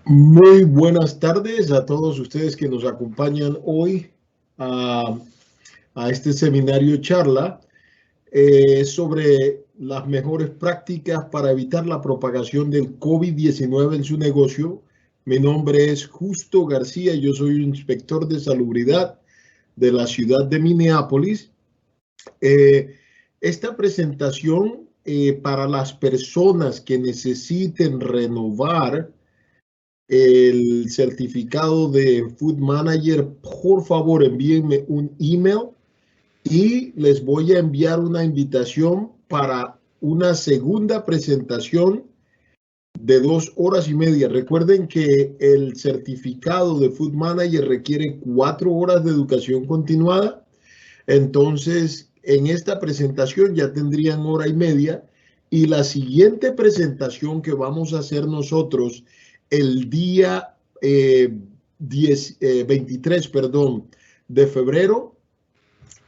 Muy buenas tardes a todos ustedes que nos acompañan hoy a, a este seminario charla sobre las mejores prácticas para evitar la propagación del COVID-19 en su negocio. Mi nombre es Justo García, yo soy un inspector de salubridad de la ciudad de Minneapolis. Esta presentación para las personas que necesiten renovar el certificado de Food Manager, por favor envíenme un email y les voy a enviar una invitación para una segunda presentación de 2 horas y media. Recuerden que el certificado de Food Manager requiere 4 horas de educación continuada. Entonces, en esta presentación ya tendrían 1 hora y media, y la siguiente presentación que vamos a hacer nosotros el día 23, de febrero,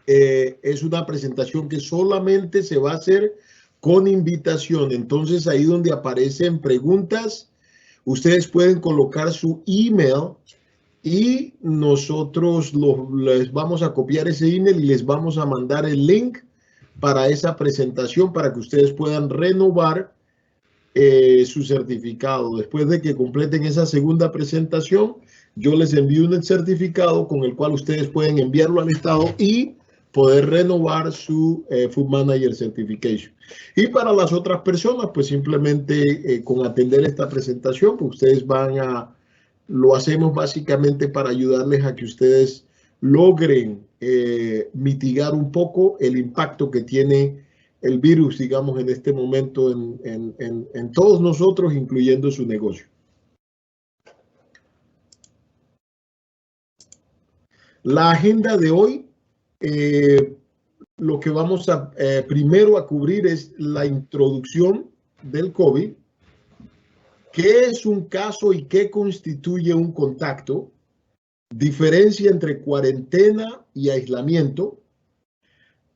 es una presentación que solamente se va a hacer con invitación. Entonces, ahí donde aparecen preguntas, ustedes pueden colocar su email y nosotros les vamos a copiar ese email y les vamos a mandar el link para esa presentación para que ustedes puedan renovar su certificado. Después de que completen esa segunda presentación, yo les envío un certificado con el cual ustedes pueden enviarlo al estado y poder renovar su Food Manager Certification. Y para las otras personas, pues simplemente con atender esta presentación, pues ustedes lo hacemos básicamente para ayudarles a que ustedes logren mitigar un poco el impacto que tiene el virus, digamos, en este momento en todos nosotros, incluyendo su negocio. La agenda de hoy, lo que vamos a primero a cubrir es la introducción del COVID, qué es un caso y qué constituye un contacto, diferencia entre cuarentena y aislamiento,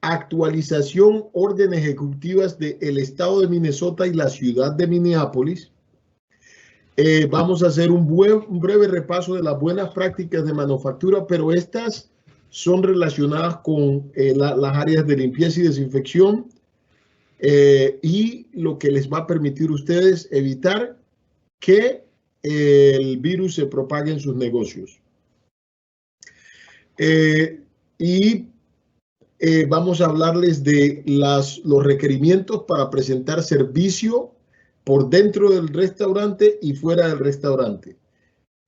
actualización, órdenes ejecutivas del estado de Minnesota y la ciudad de Minneapolis. Vamos a hacer un breve repaso de las buenas prácticas de manufactura, pero estas son relacionadas con las áreas de limpieza y desinfección y lo que les va a permitir a ustedes evitar que el virus se propague en sus negocios. Vamos a hablarles de los requerimientos para presentar servicio por dentro del restaurante y fuera del restaurante,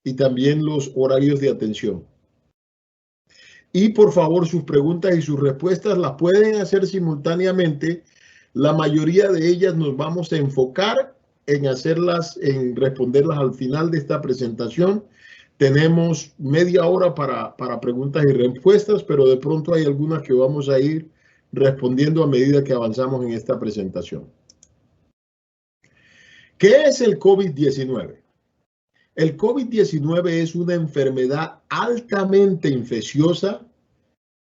y también los horarios de atención. Y por favor, sus preguntas y sus respuestas las pueden hacer simultáneamente. La mayoría de ellas nos vamos a enfocar en responderlas al final de esta presentación. Tenemos media hora para preguntas y respuestas, pero de pronto hay algunas que vamos a ir respondiendo a medida que avanzamos en esta presentación. ¿Qué es el COVID-19? El COVID-19 es una enfermedad altamente infecciosa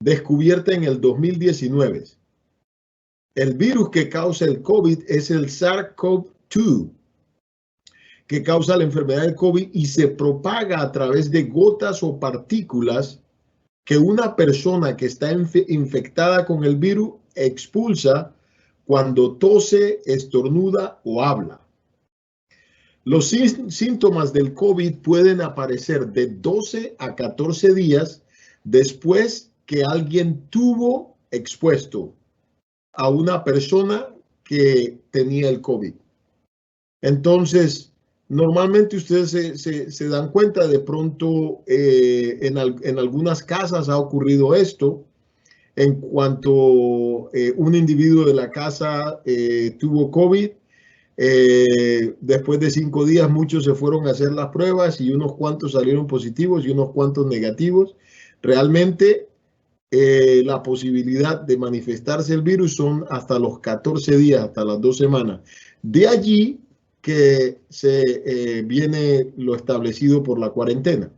descubierta en el 2019. El virus que causa el COVID es el SARS-CoV-2, que causa la enfermedad del COVID y se propaga a través de gotas o partículas que una persona que está infectada con el virus expulsa cuando tose, estornuda o habla. Los síntomas del COVID pueden aparecer de 12 a 14 días después que alguien tuvo expuesto a una persona que tenía el COVID. Entonces, normalmente ustedes se dan cuenta, de pronto en algunas casas ha ocurrido esto, en cuanto un individuo de la casa tuvo COVID. Después de 5 días muchos se fueron a hacer las pruebas y unos cuantos salieron positivos y unos cuantos negativos. Realmente la posibilidad de manifestarse el virus son hasta los 14 días, hasta las 2 semanas. De allí que se viene lo establecido por la cuarentena.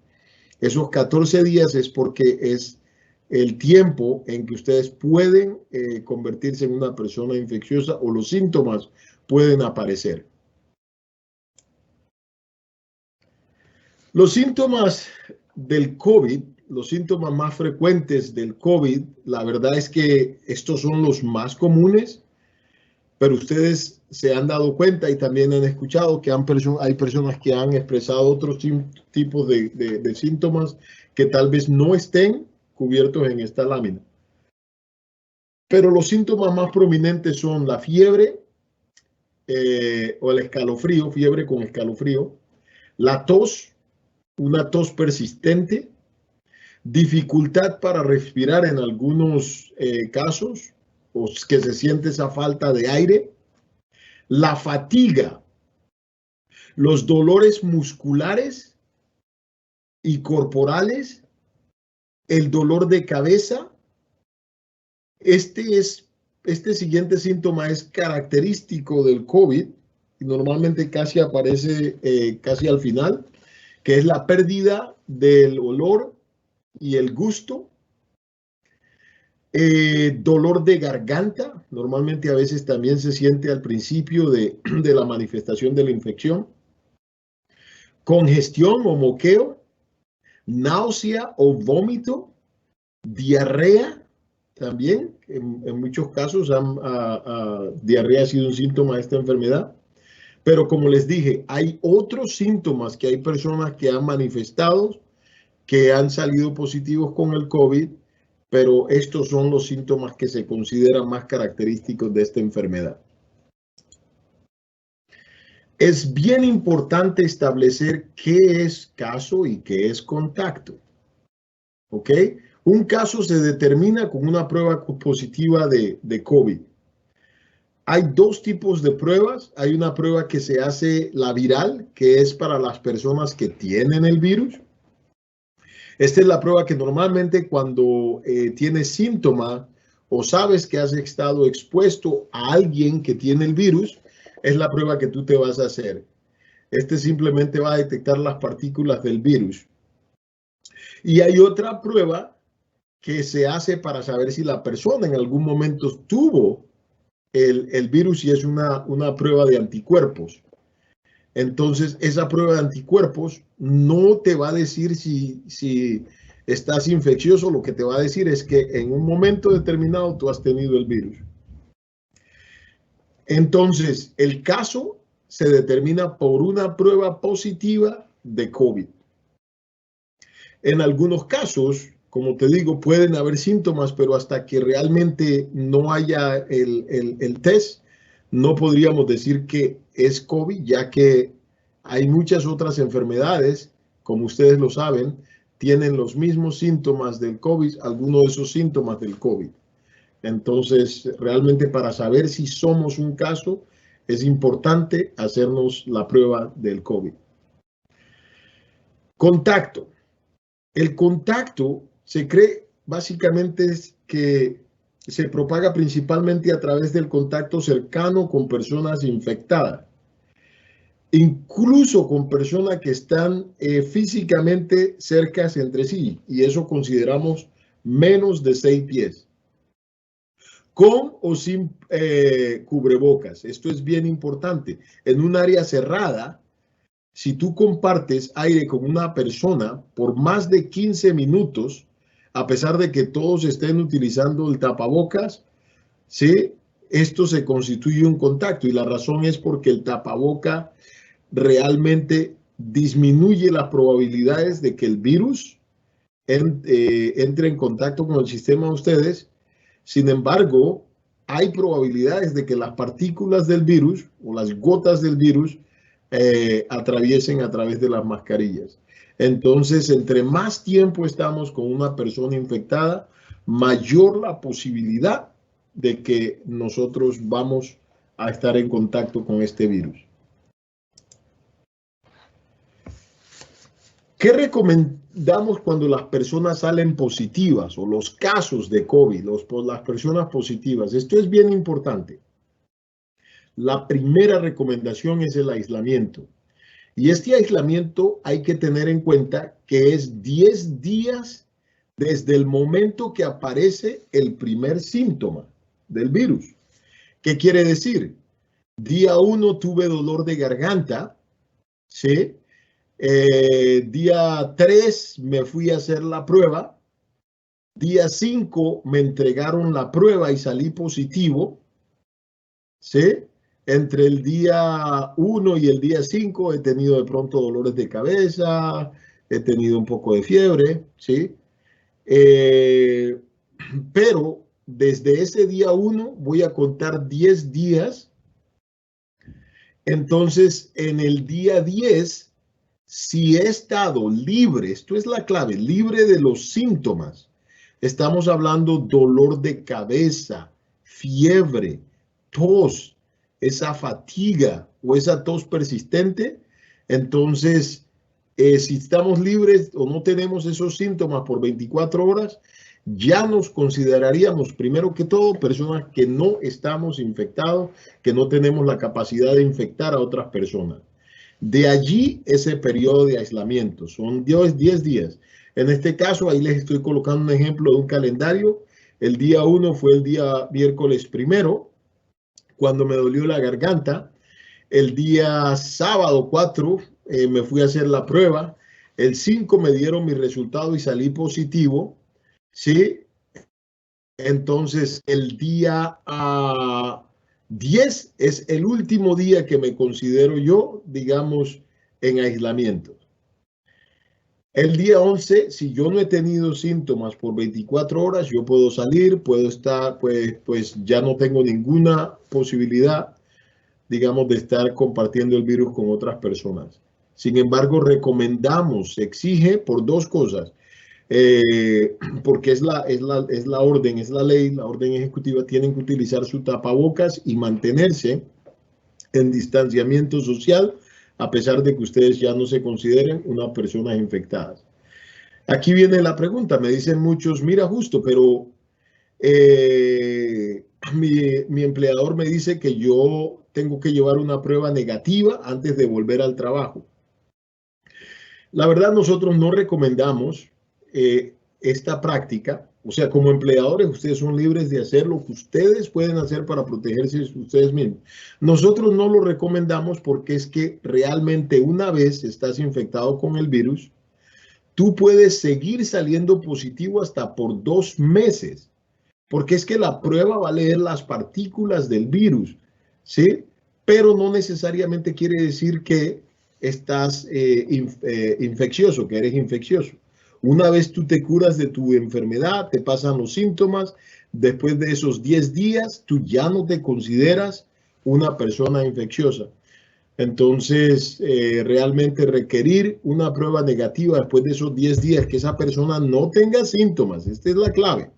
Esos 14 días es porque es el tiempo en que ustedes pueden convertirse en una persona infecciosa o los síntomas pueden aparecer. Los síntomas del COVID, los síntomas más frecuentes del COVID, la verdad es que estos son los más comunes, pero ustedes se han dado cuenta y también han escuchado que hay personas que han expresado otros tipos de síntomas que tal vez no estén cubiertos en esta lámina. Pero los síntomas más prominentes son la fiebre o el escalofrío, fiebre con escalofrío, la tos, una tos persistente, dificultad para respirar en algunos casos, o que se siente esa falta de aire, la fatiga, los dolores musculares y corporales, el dolor de cabeza. Este siguiente síntoma es característico del COVID y normalmente casi aparece casi al final, que es la pérdida del olor y el gusto, dolor de garganta, normalmente a veces también se siente al principio de la manifestación de la infección, congestión o moqueo, náusea o vómito, diarrea. También, en muchos casos, diarrea ha sido un síntoma de esta enfermedad. Pero como les dije, hay otros síntomas que hay personas que han manifestado, que han salido positivos con el COVID, pero estos son los síntomas que se consideran más característicos de esta enfermedad. Es bien importante establecer qué es caso y qué es contacto. ¿Ok? Un caso se determina con una prueba positiva de COVID. Hay dos tipos de pruebas. Hay una prueba que se hace, la viral, que es para las personas que tienen el virus. Esta es la prueba que normalmente cuando tienes síntomas o sabes que has estado expuesto a alguien que tiene el virus, es la prueba que tú te vas a hacer. Este simplemente va a detectar las partículas del virus. Y hay otra prueba que se hace para saber si la persona en algún momento tuvo el virus y es una prueba de anticuerpos. Entonces, esa prueba de anticuerpos no te va a decir si estás infeccioso, lo que te va a decir es que en un momento determinado tú has tenido el virus. Entonces, el caso se determina por una prueba positiva de COVID. En algunos casos, como te digo, pueden haber síntomas, pero hasta que realmente no haya el test, no podríamos decir que es COVID, ya que hay muchas otras enfermedades, como ustedes lo saben, tienen los mismos síntomas del COVID, algunos de esos síntomas del COVID. Entonces, realmente para saber si somos un caso, es importante hacernos la prueba del COVID. Contacto. El contacto se cree básicamente es que se propaga principalmente a través del contacto cercano con personas infectadas, incluso con personas que están físicamente cercas entre sí, y eso consideramos menos de 6 pies, con o sin cubrebocas. Esto es bien importante. En un área cerrada, si tú compartes aire con una persona por más de 15 minutos, a pesar de que todos estén utilizando el tapabocas, ¿sí? Esto se constituye un contacto y la razón es porque el tapaboca realmente disminuye las probabilidades de que el virus entre en contacto con el sistema de ustedes. Sin embargo, hay probabilidades de que las partículas del virus o las gotas del virus atraviesen a través de las mascarillas. Entonces, entre más tiempo estamos con una persona infectada, mayor la posibilidad de que nosotros vamos a estar en contacto con este virus. ¿Qué recomendamos cuando las personas salen positivas o los casos de COVID, las personas positivas? Esto es bien importante. La primera recomendación es el aislamiento. Y este aislamiento hay que tener en cuenta que es 10 días desde el momento que aparece el primer síntoma del virus. ¿Qué quiere decir? Día 1 tuve dolor de garganta, ¿sí? Día 3 me fui a hacer la prueba. Día 5 me entregaron la prueba y salí positivo. ¿Sí? Entre el día 1 y el día 5 he tenido de pronto dolores de cabeza, he tenido un poco de fiebre, ¿sí? Eh, pero desde ese día 1 voy a contar 10 días. Entonces, en el día 10, si he estado libre, esto es la clave, libre de los síntomas, estamos hablando dolor de cabeza, fiebre, tos, esa fatiga o esa tos persistente, entonces, si estamos libres o no tenemos esos síntomas por 24 horas, ya nos consideraríamos, primero que todo, personas que no estamos infectados, que no tenemos la capacidad de infectar a otras personas. De allí ese periodo de aislamiento, son 10 días. En este caso, ahí les estoy colocando un ejemplo de un calendario. El día 1 fue el día miércoles 1, cuando me dolió la garganta. El día sábado 4 me fui a hacer la prueba. El 5 me dieron mi resultado y salí positivo. ¿Sí? Entonces, el día 10 es el último día que me considero yo, digamos, en aislamiento. El día 11, si yo no he tenido síntomas por 24 horas, yo puedo salir, puedo estar, pues ya no tengo ninguna posibilidad, digamos, de estar compartiendo el virus con otras personas. Sin embargo, recomendamos, se exige por dos cosas. Porque es la orden, es la ley, la orden ejecutiva, tienen que utilizar su tapabocas y mantenerse en distanciamiento social, a pesar de que ustedes ya no se consideren unas personas infectadas. Aquí viene la pregunta, me dicen muchos, mira, Justo, pero mi empleador me dice que yo tengo que llevar una prueba negativa antes de volver al trabajo. La verdad, nosotros no recomendamos esta práctica. O sea, como empleadores, ustedes son libres de hacer lo que ustedes pueden hacer para protegerse ustedes mismos. Nosotros no lo recomendamos porque es que realmente una vez estás infectado con el virus, tú puedes seguir saliendo positivo hasta por 2 meses, porque es que la prueba va a leer las partículas del virus, ¿sí? Pero no necesariamente quiere decir que estás infeccioso, que eres infeccioso. Una vez tú te curas de tu enfermedad, te pasan los síntomas, después de esos 10 días, tú ya no te consideras una persona infecciosa. Entonces, realmente requerir una prueba negativa después de esos 10 días, que esa persona no tenga síntomas, esta es la clave,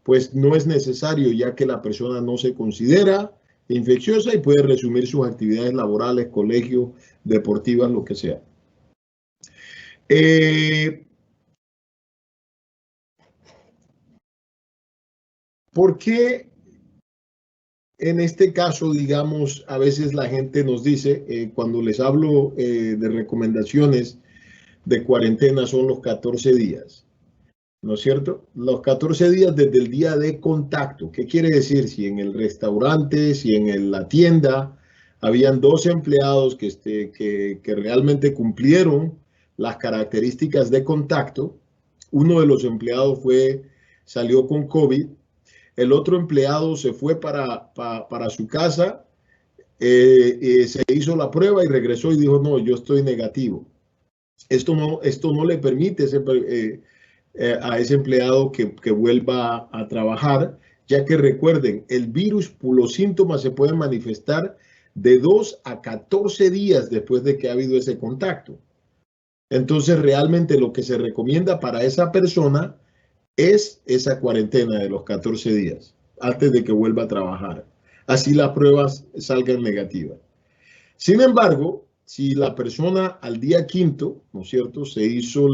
pues no es necesario, ya que la persona no se considera infecciosa y puede resumir sus actividades laborales, colegio, deportivas, lo que sea. ¿Por qué en este caso, digamos, a veces la gente nos dice, cuando les hablo de recomendaciones de cuarentena, son los 14 días? ¿No es cierto? Los 14 días desde el día de contacto. ¿Qué quiere decir? Si en el restaurante, si en la tienda habían 2 empleados que realmente cumplieron las características de contacto, uno de los empleados salió con COVID, el otro empleado se fue para su casa, se hizo la prueba y regresó y dijo, no, yo estoy negativo. Esto no le permite a ese empleado que vuelva a trabajar, ya que recuerden, el virus, los síntomas se pueden manifestar de 2 a 14 días después de que ha habido ese contacto. Entonces, realmente lo que se recomienda para esa persona es esa cuarentena de los 14 días antes de que vuelva a trabajar. Así las pruebas salgan negativas. Sin embargo, si la persona al día 5, ¿no es cierto?, se hizo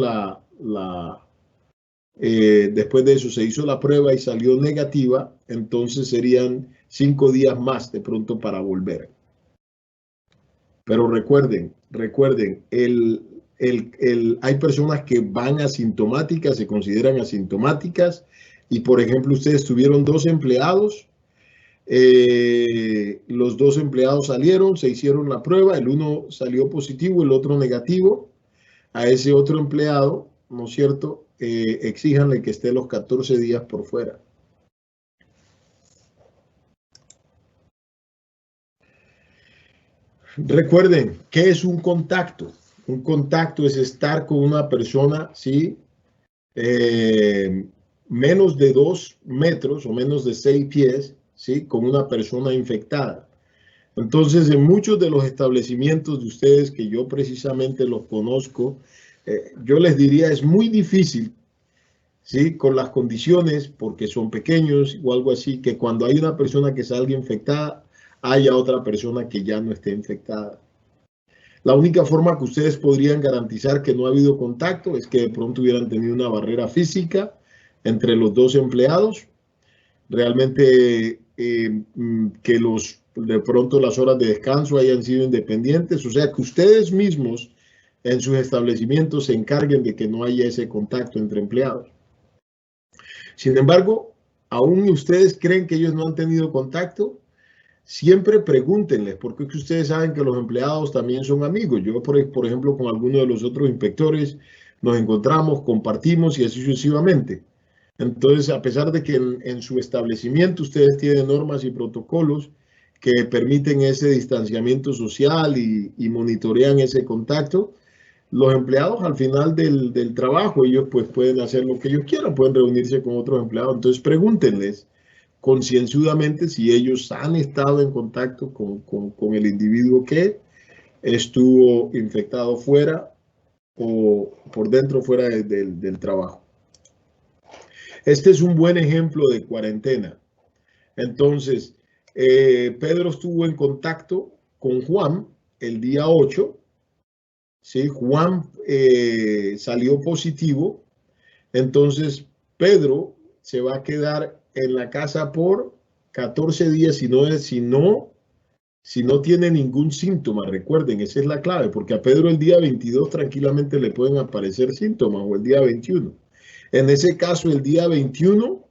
después de eso se hizo la prueba y salió negativa, entonces serían 5 días más de pronto para volver. Pero recuerden, hay personas que van asintomáticas, se consideran asintomáticas, y por ejemplo, ustedes tuvieron 2 empleados, los 2 empleados salieron, se hicieron la prueba, el uno salió positivo, el otro negativo, a ese otro empleado, ¿no es cierto? Exíjanle que esté los 14 días por fuera. Recuerden, ¿qué es un contacto? Un contacto es estar con una persona, ¿sí? Menos de 2 metros o menos de 6 pies, ¿sí? Con una persona infectada. Entonces, en muchos de los establecimientos de ustedes que yo precisamente los conozco, yo les diría es muy difícil, ¿sí? Con las condiciones, porque son pequeños o algo así, que cuando hay una persona que salga infectada, haya otra persona que ya no esté infectada. La única forma que ustedes podrían garantizar que no ha habido contacto es que de pronto hubieran tenido una barrera física entre los dos empleados. Realmente que de pronto las horas de descanso hayan sido independientes, o sea, que ustedes mismos en sus establecimientos se encarguen de que no haya ese contacto entre empleados. Sin embargo, aún ustedes creen que ellos no han tenido contacto, siempre pregúntenles, porque ustedes saben que los empleados también son amigos. Yo, por ejemplo, con alguno de los otros inspectores nos encontramos, compartimos y así sucesivamente. Entonces, a pesar de que en su establecimiento ustedes tienen normas y protocolos que permiten ese distanciamiento social y monitorean ese contacto, los empleados al final del trabajo, ellos pues pueden hacer lo que ellos quieran, pueden reunirse con otros empleados. Entonces, pregúntenles concienzudamente si ellos han estado en contacto con el individuo que estuvo infectado fuera o por dentro fuera del trabajo. Este es un buen ejemplo de cuarentena. Entonces, Pedro estuvo en contacto con Juan el día 8. ¿Sí? Juan salió positivo. Entonces, Pedro se va a quedar en la casa por 14 días si no tiene ningún síntoma. Recuerden, esa es la clave, porque a Pedro el día 22 tranquilamente le pueden aparecer síntomas o el día 21. En ese caso, el día 21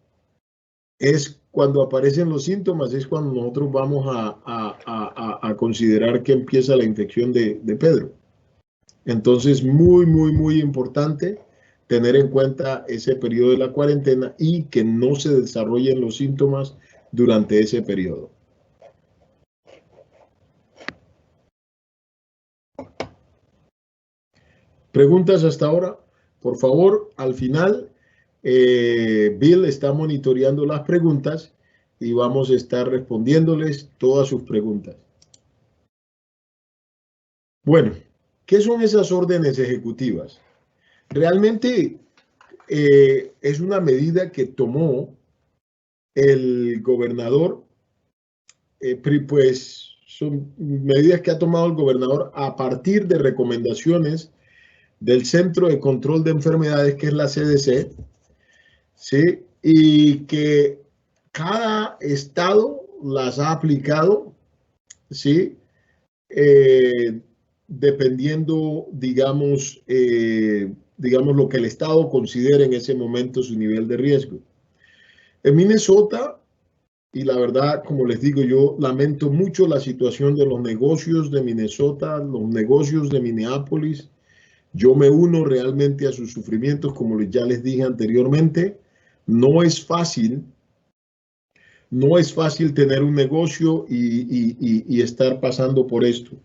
es cuando aparecen los síntomas, es cuando nosotros vamos a considerar que empieza la infección de Pedro. Entonces, muy importante tener en cuenta ese periodo de la cuarentena y que no se desarrollen los síntomas durante ese periodo. ¿Preguntas hasta ahora? Por favor, al final, Bill está monitoreando las preguntas y vamos a estar respondiéndoles todas sus preguntas. Bueno, ¿qué son esas órdenes ejecutivas? Realmente es una medida que tomó el gobernador, pues son medidas que ha tomado el gobernador a partir de recomendaciones del Centro de Control de Enfermedades, que es la CDC, ¿sí? Y que cada estado las ha aplicado, ¿sí? Dependiendo, digamos, lo que el estado considere en ese momento su nivel de riesgo. En Minnesota, y la verdad, como les digo, yo lamento mucho la situación de los negocios de Minnesota, los negocios de Minneapolis. Yo me uno realmente a sus sufrimientos, como ya les dije anteriormente. No es fácil tener un negocio y estar pasando por esto.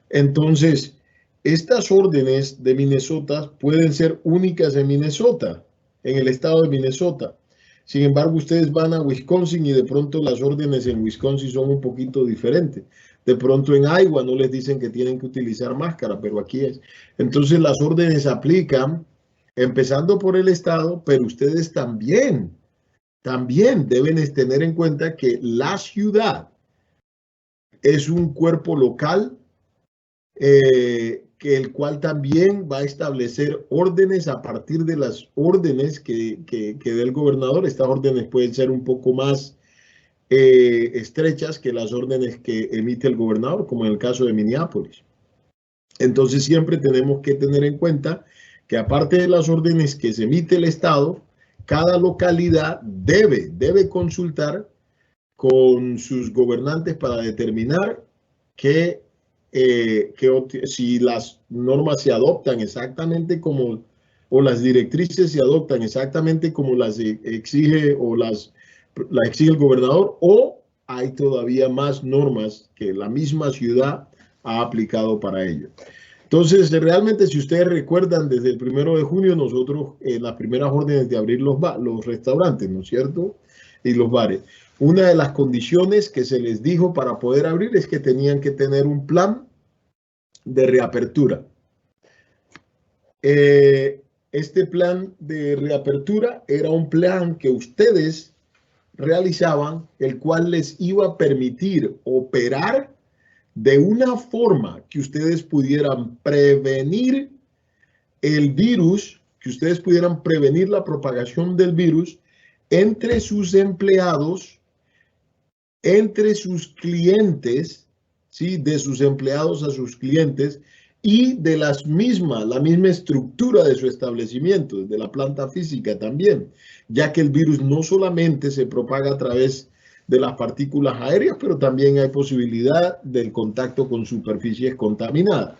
Entonces, estas órdenes de Minnesota pueden ser únicas en Minnesota, en el estado de Minnesota. Sin embargo, ustedes van a Wisconsin y de pronto las órdenes en Wisconsin son un poquito diferentes. De pronto en Iowa no les dicen que tienen que utilizar máscara, pero aquí es. Entonces las órdenes aplican empezando por el estado, pero ustedes también deben tener en cuenta que la ciudad es un cuerpo local que el cual también va a establecer órdenes a partir de las órdenes que dé el gobernador. Estas órdenes pueden ser un poco más estrechas que las órdenes que emite el gobernador, como en el caso de Minneapolis. Entonces siempre tenemos que tener en cuenta que aparte de las órdenes que se emite el Estado, cada localidad debe consultar con sus gobernantes para determinar qué si las normas se adoptan exactamente como, o las directrices se adoptan exactamente como las exige o las exige el gobernador, o hay todavía más normas que la misma ciudad ha aplicado para ello. Entonces, realmente, si ustedes recuerdan, desde el 1 de junio, nosotros, las primeras órdenes de abrir los restaurantes, ¿no es cierto? Y los bares. Una de las condiciones que se les dijo para poder abrir es que tenían que tener un plan de reapertura. Este plan de reapertura era un plan que ustedes realizaban, el cual les iba a permitir operar de una forma que ustedes pudieran prevenir el virus, que ustedes pudieran prevenir la propagación del virus entre sus empleados, entre sus clientes, ¿sí? De sus empleados a sus clientes y de la misma estructura de su establecimiento, de la planta física también, ya que el virus no solamente se propaga a través de las partículas aéreas, pero también hay posibilidad del contacto con superficies contaminadas.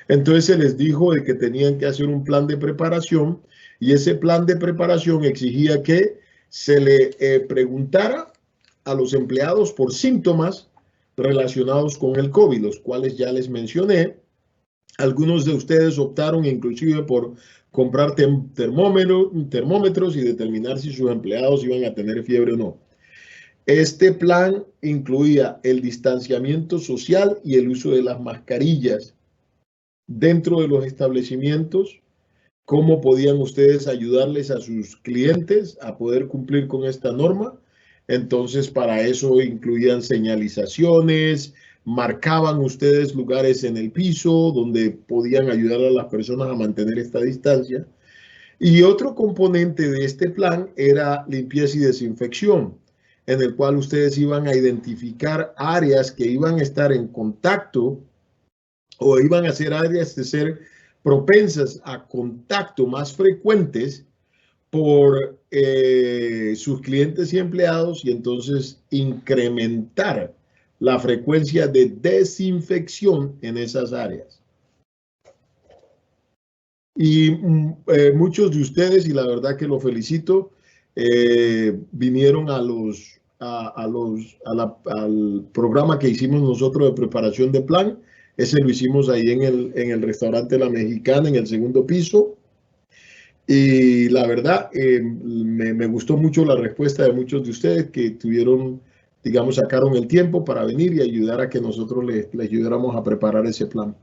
Entonces se les dijo de que tenían que hacer un plan de preparación y ese plan de preparación exigía que se le preguntara a los empleados por síntomas relacionados con el COVID, los cuales ya les mencioné. Algunos de ustedes optaron inclusive por comprar termómetros y determinar si sus empleados iban a tener fiebre o no. Este plan incluía el distanciamiento social y el uso de las mascarillas dentro de los establecimientos. ¿Cómo podían ustedes ayudarles a sus clientes a poder cumplir con esta norma? Entonces, para eso incluían señalizaciones, marcaban ustedes lugares en el piso donde podían ayudar a las personas a mantener esta distancia. Y otro componente de este plan era limpieza y desinfección, en el cual ustedes iban a identificar áreas que iban a estar en contacto o iban a ser áreas de ser propensas a contacto más frecuentes por sus clientes y empleados, y entonces incrementar la frecuencia de desinfección en esas áreas. Y muchos de ustedes, y la verdad que los felicito, vinieron al programa que hicimos nosotros de preparación de plan. Ese lo hicimos ahí en el restaurante La Mexicana, en el segundo piso. Y la verdad, me gustó mucho la respuesta de muchos de ustedes que tuvieron, digamos, sacaron el tiempo para venir y ayudar a que nosotros les ayudáramos a preparar ese plan.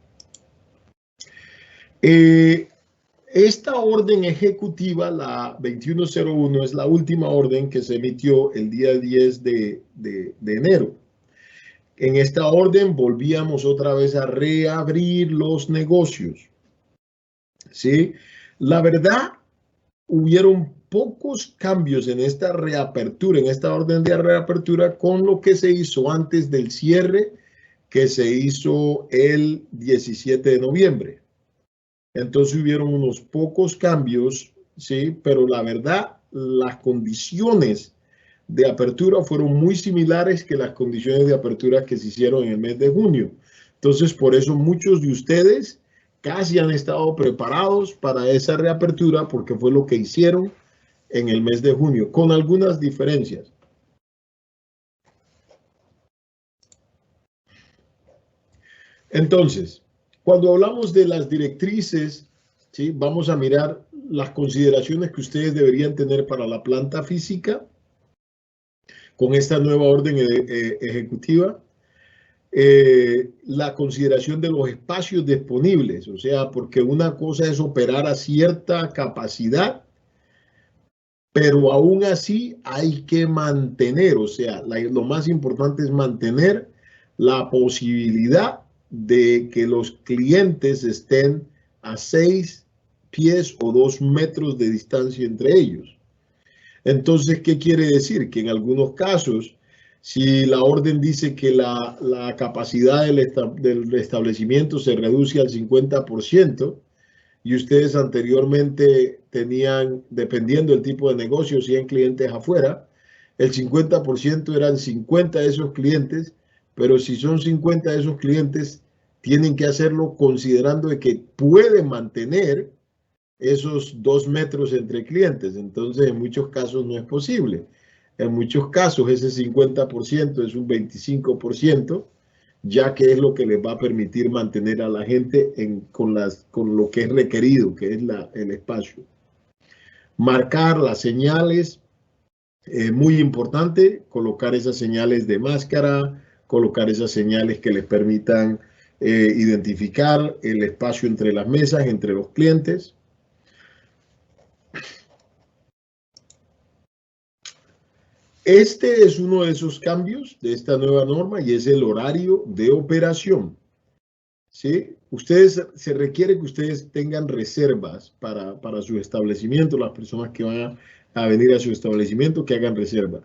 Esta orden ejecutiva, la 2101, es la última orden que se emitió el día 10 de enero. En esta orden volvíamos otra vez a reabrir los negocios. ¿Sí? La verdad, hubieron pocos cambios en esta reapertura, en esta orden de reapertura, con lo que se hizo antes del cierre que se hizo el 17 de noviembre. Entonces hubieron unos pocos cambios, ¿sí? Pero la verdad, las condiciones de apertura fueron muy similares que las condiciones de apertura que se hicieron en el mes de junio. Entonces, por eso muchos de ustedes casi han estado preparados para esa reapertura porque fue lo que hicieron en el mes de junio, con algunas diferencias. Entonces, cuando hablamos de las directrices, ¿sí? Vamos a mirar las consideraciones que ustedes deberían tener para la planta física con esta nueva orden ejecutiva. La consideración de los espacios disponibles, o sea, porque una cosa es operar a cierta capacidad, pero aún así hay que mantener, o sea, lo más importante es mantener la posibilidad de que los clientes estén a 6 pies o 2 metros de distancia entre ellos. Entonces, ¿qué quiere decir? Que en algunos casos, si la orden dice que la capacidad del establecimiento se reduce al 50%, y ustedes anteriormente tenían, dependiendo del tipo de negocio, 100 clientes afuera, el 50% eran 50 de esos clientes, pero si son 50 de esos clientes, tienen que hacerlo considerando de que pueden mantener esos 2 metros entre clientes. Entonces, en muchos casos no es posible. En muchos casos, ese 50% es un 25%, ya que es lo que les va a permitir mantener a la gente con lo que es requerido, que es el espacio. Marcar las señales, muy importante, colocar esas señales de máscara, colocar esas señales que les permitan identificar el espacio entre las mesas, entre los clientes. Este es uno de esos cambios de esta nueva norma y es el horario de operación. ¿Sí? Se requiere que ustedes tengan reservas para su establecimiento, las personas que van a venir a su establecimiento, que hagan reserva.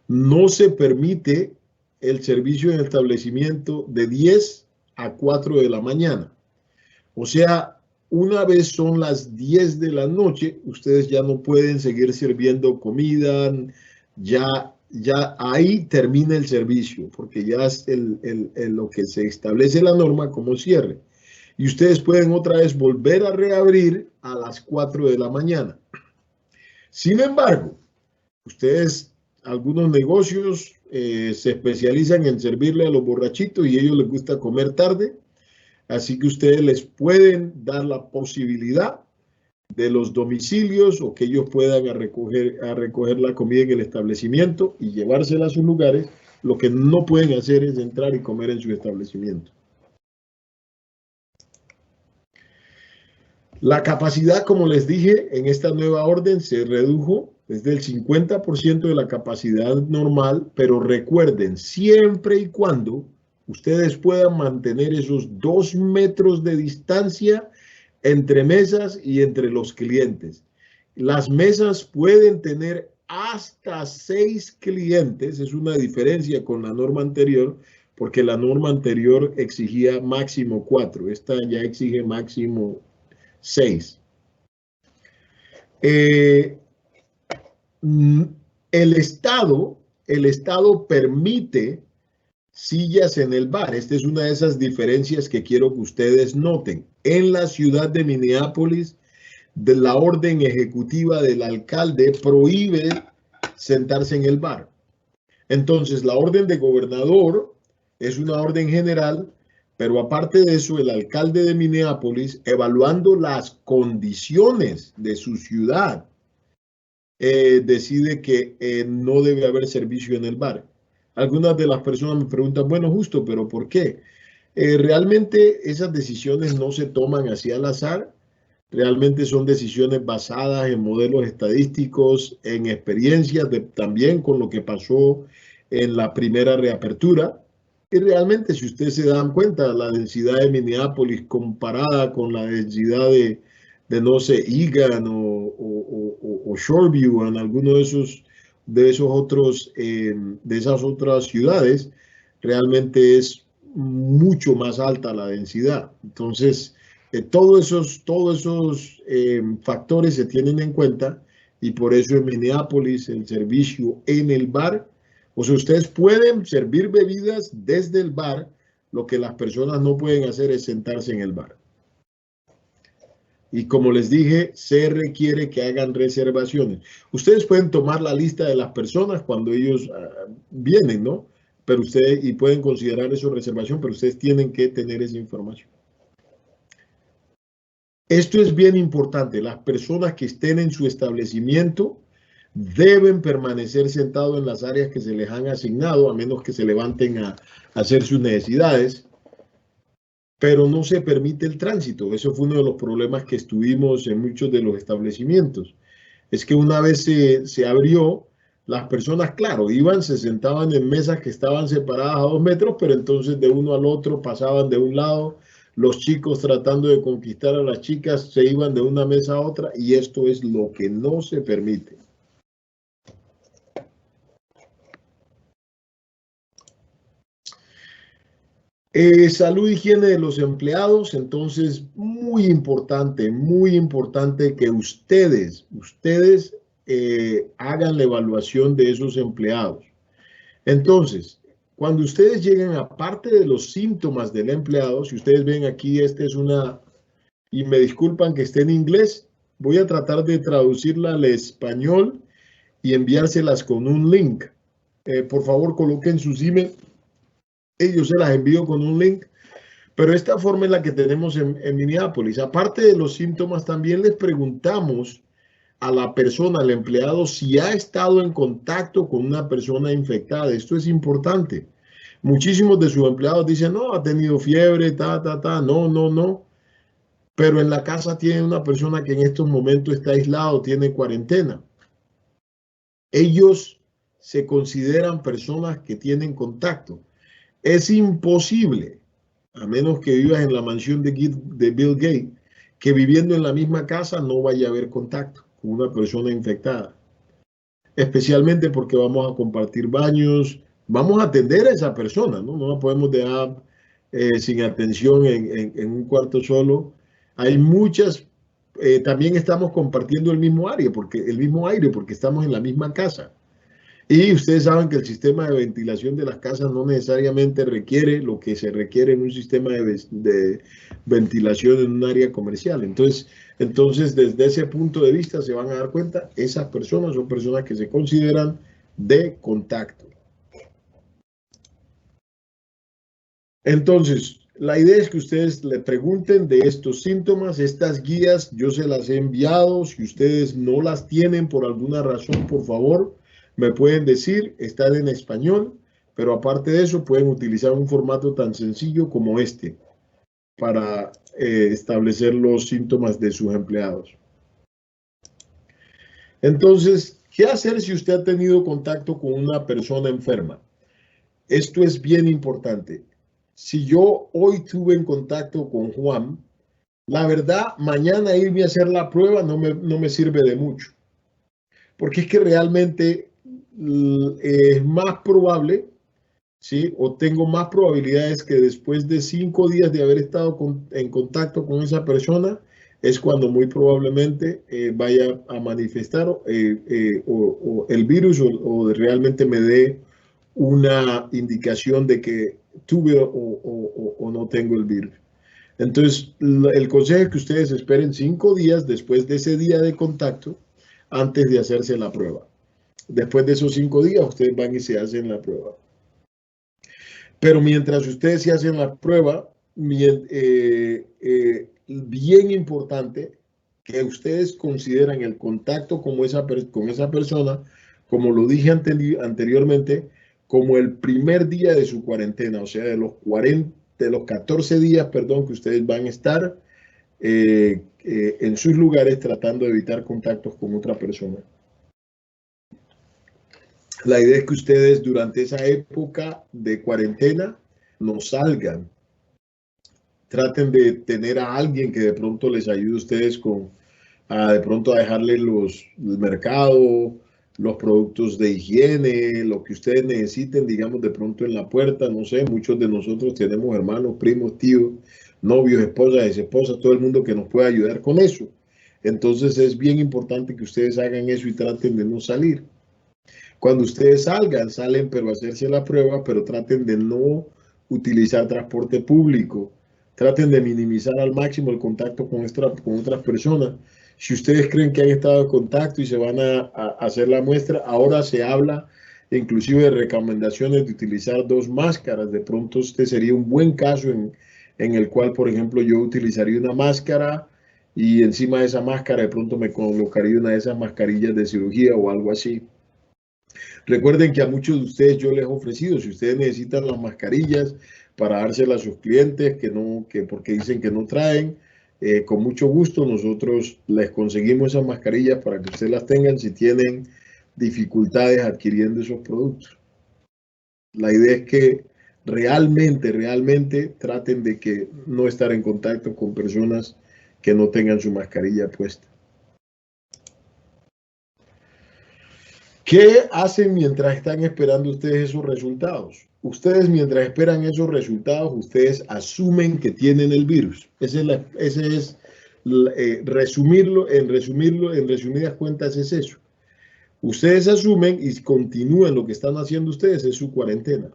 No se permite el servicio en el establecimiento de 10 a 4 de la mañana. O sea, una vez son las 10 de la noche, ustedes ya no pueden seguir sirviendo comida, ya ahí termina el servicio, porque ya es lo que se establece la norma como cierre. Y ustedes pueden otra vez volver a reabrir a las 4 de la mañana. Sin embargo, algunos negocios se especializan en servirle a los borrachitos y a ellos les gusta comer tarde. Así que ustedes les pueden dar la posibilidad de los domicilios o que ellos puedan recoger la comida en el establecimiento y llevársela a sus lugares. Lo que no pueden hacer es entrar y comer en su establecimiento. La capacidad, como les dije, en esta nueva orden se redujo desde el 50% de la capacidad normal, pero recuerden, siempre y cuando ustedes puedan mantener esos 2 metros de distancia entre mesas y entre los clientes. Las mesas pueden tener hasta 6 clientes, es una diferencia con la norma anterior, porque la norma anterior exigía máximo 4, esta ya exige máximo 6. El Estado permite sillas en el bar. Esta es una de esas diferencias que quiero que ustedes noten. En la ciudad de Minneapolis, de la orden ejecutiva del alcalde prohíbe sentarse en el bar. Entonces, la orden de gobernador es una orden general, pero aparte de eso, el alcalde de Minneapolis, evaluando las condiciones de su ciudad, decide que no debe haber servicio en el bar. Algunas de las personas me preguntan, bueno, justo, pero ¿por qué? Realmente esas decisiones no se toman así al azar. Realmente son decisiones basadas en modelos estadísticos, en experiencias, también con lo que pasó en la primera reapertura. Y realmente, si ustedes se dan cuenta, la densidad de Minneapolis comparada con la densidad de no sé, Eagan o Shoreview, en alguno de esas otras ciudades, realmente es mucho más alta la densidad. Entonces, todos esos factores se tienen en cuenta y por eso en Minneapolis el servicio en el bar, o sea, ustedes pueden servir bebidas desde el bar, lo que las personas no pueden hacer es sentarse en el bar. Y como les dije, se requiere que hagan reservaciones. Ustedes pueden tomar la lista de las personas cuando ellos vienen, ¿no? Pero ustedes, y pueden considerar eso reservación, pero ustedes tienen que tener esa información. Esto es bien importante. Las personas que estén en su establecimiento deben permanecer sentados en las áreas que se les han asignado, a menos que se levanten a hacer sus necesidades. Pero no se permite el tránsito. Eso fue uno de los problemas que estuvimos en muchos de los establecimientos. Es que una vez se abrió, las personas, claro, iban, se sentaban en mesas que estaban separadas a 2 metros, pero entonces de uno al otro pasaban de un lado. Los chicos tratando de conquistar a las chicas se iban de una mesa a otra y esto es lo que no se permite. Salud y higiene de los empleados, entonces muy importante que ustedes hagan la evaluación de esos empleados. Entonces, cuando ustedes lleguen, aparte de los síntomas del empleado, si ustedes ven aquí, y me disculpan que esté en inglés, voy a tratar de traducirla al español y enviárselas con un link. Por favor, coloquen sus email. Yo se las envío con un link. Pero esta forma es la que tenemos en Minneapolis. Aparte de los síntomas, también les preguntamos a la persona, al empleado, si ha estado en contacto con una persona infectada. Esto es importante. Muchísimos de sus empleados dicen, no, ha tenido fiebre, no. Pero en la casa tiene una persona que en estos momentos está aislado, tiene cuarentena. Ellos se consideran personas que tienen contacto. Es imposible, a menos que vivas en la mansión de Bill Gates, que viviendo en la misma casa no vaya a haber contacto con una persona infectada. Especialmente porque vamos a compartir baños, vamos a atender a esa persona, ¿no? No la podemos dejar sin atención en un cuarto solo. Hay muchas, también estamos compartiendo el mismo aire, porque estamos en la misma casa. Y ustedes saben que el sistema de ventilación de las casas no necesariamente requiere lo que se requiere en un sistema de ventilación en un área comercial. Entonces, desde ese punto de vista se van a dar cuenta, esas personas son personas que se consideran de contacto. Entonces, la idea es que ustedes le pregunten de estos síntomas. Estas guías yo se las he enviado. Si ustedes no las tienen por alguna razón, por favor, me pueden decir, están en español, pero aparte de eso pueden utilizar un formato tan sencillo como este para establecer los síntomas de sus empleados. Entonces, ¿qué hacer si usted ha tenido contacto con una persona enferma? Esto es bien importante. Si yo hoy tuve en contacto con Juan, la verdad, mañana irme a hacer la prueba no me sirve de mucho. Porque es que realmente es más probable, ¿sí? O tengo más probabilidades que después de 5 días de haber estado en contacto con esa persona, es cuando muy probablemente vaya a manifestar o el virus o realmente me dé una indicación de que tuve o no tengo el virus. Entonces, el consejo es que ustedes esperen 5 días después de ese día de contacto antes de hacerse la prueba. Después de esos 5 días, ustedes van y se hacen la prueba. Pero mientras ustedes se hacen la prueba, bien importante que ustedes consideran el contacto con esa persona, como lo dije anteriormente, como el primer día de su cuarentena, o sea, de los 14 días, que ustedes van a estar en sus lugares tratando de evitar contactos con otra persona. La idea es que ustedes durante esa época de cuarentena no salgan. Traten de tener a alguien que de pronto les ayude a ustedes de pronto a dejarle el mercado, los productos de higiene, lo que ustedes necesiten, digamos, de pronto en la puerta. No sé, muchos de nosotros tenemos hermanos, primos, tíos, novios, esposas, exesposas, todo el mundo que nos pueda ayudar con eso. Entonces es bien importante que ustedes hagan eso y traten de no salir. Cuando ustedes salen, pero a hacerse la prueba, pero traten de no utilizar transporte público. Traten de minimizar al máximo el contacto con otras personas. Si ustedes creen que han estado en contacto y se van a hacer la muestra, ahora se habla inclusive de recomendaciones de utilizar 2 máscaras. De pronto este sería un buen caso en el cual, por ejemplo, yo utilizaría una máscara y encima de esa máscara de pronto me colocaría una de esas mascarillas de cirugía o algo así. Recuerden que a muchos de ustedes yo les he ofrecido, si ustedes necesitan las mascarillas para dárselas a sus clientes, porque dicen que no traen, con mucho gusto nosotros les conseguimos esas mascarillas para que ustedes las tengan si tienen dificultades adquiriendo esos productos. La idea es que realmente traten de que no estar en contacto con personas que no tengan su mascarilla puesta. ¿Qué hacen mientras están esperando ustedes esos resultados? Ustedes mientras esperan esos resultados, ustedes asumen que tienen el virus. Resumirlo, en resumidas cuentas es eso. Ustedes asumen y continúan lo que están haciendo ustedes, es su cuarentena.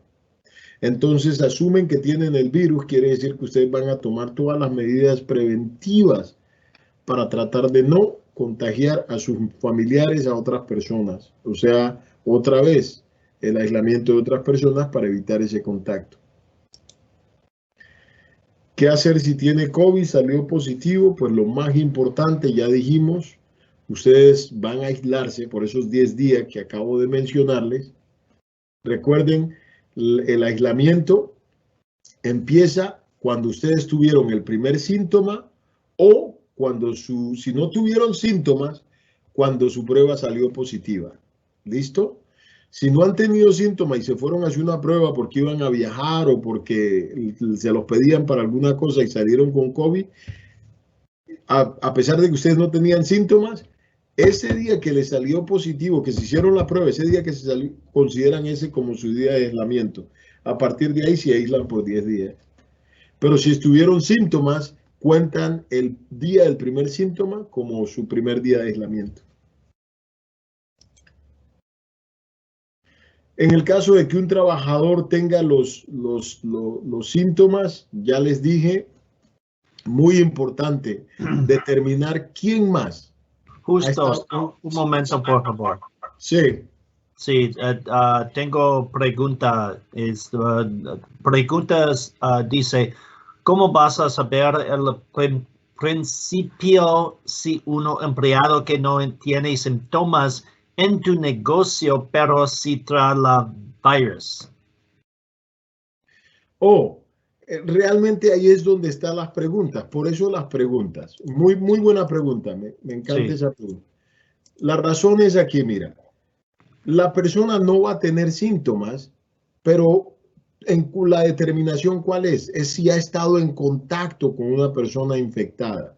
Entonces asumen que tienen el virus, quiere decir que ustedes van a tomar todas las medidas preventivas para tratar de no contagiar a sus familiares, a otras personas. O sea, otra vez, el aislamiento de otras personas para evitar ese contacto. ¿Qué hacer si tiene COVID? Salió positivo. Pues lo más importante, ya dijimos, ustedes van a aislarse por esos 10 días que acabo de mencionarles. Recuerden, el aislamiento empieza cuando ustedes tuvieron el primer síntoma o cuando si no tuvieron síntomas, cuando su prueba salió positiva. ¿Listo? Si no han tenido síntomas y se fueron a hacer una prueba porque iban a viajar o porque se los pedían para alguna cosa y salieron con COVID, a pesar de que ustedes no tenían síntomas, ese día que les salió positivo, que se hicieron la prueba, ese día que se salió, consideran ese como su día de aislamiento. A partir de ahí se aíslan por 10 días. Pero si estuvieron síntomas, cuentan el día del primer síntoma como su primer día de aislamiento. En el caso de que un trabajador tenga los síntomas, ya les dije, muy importante, determinar quién más. Justo, un momento, por favor. Sí. Sí, tengo preguntas. Dice, ¿cómo vas a saber el principio si uno empleado que no tiene síntomas en tu negocio, pero sí trae la virus? Realmente ahí es donde están las preguntas. Por eso las preguntas. Muy buena pregunta. Me encanta esa pregunta. La razón es aquí, mira. La persona no va a tener síntomas, pero la determinación, ¿cuál es? Es si ha estado en contacto con una persona infectada.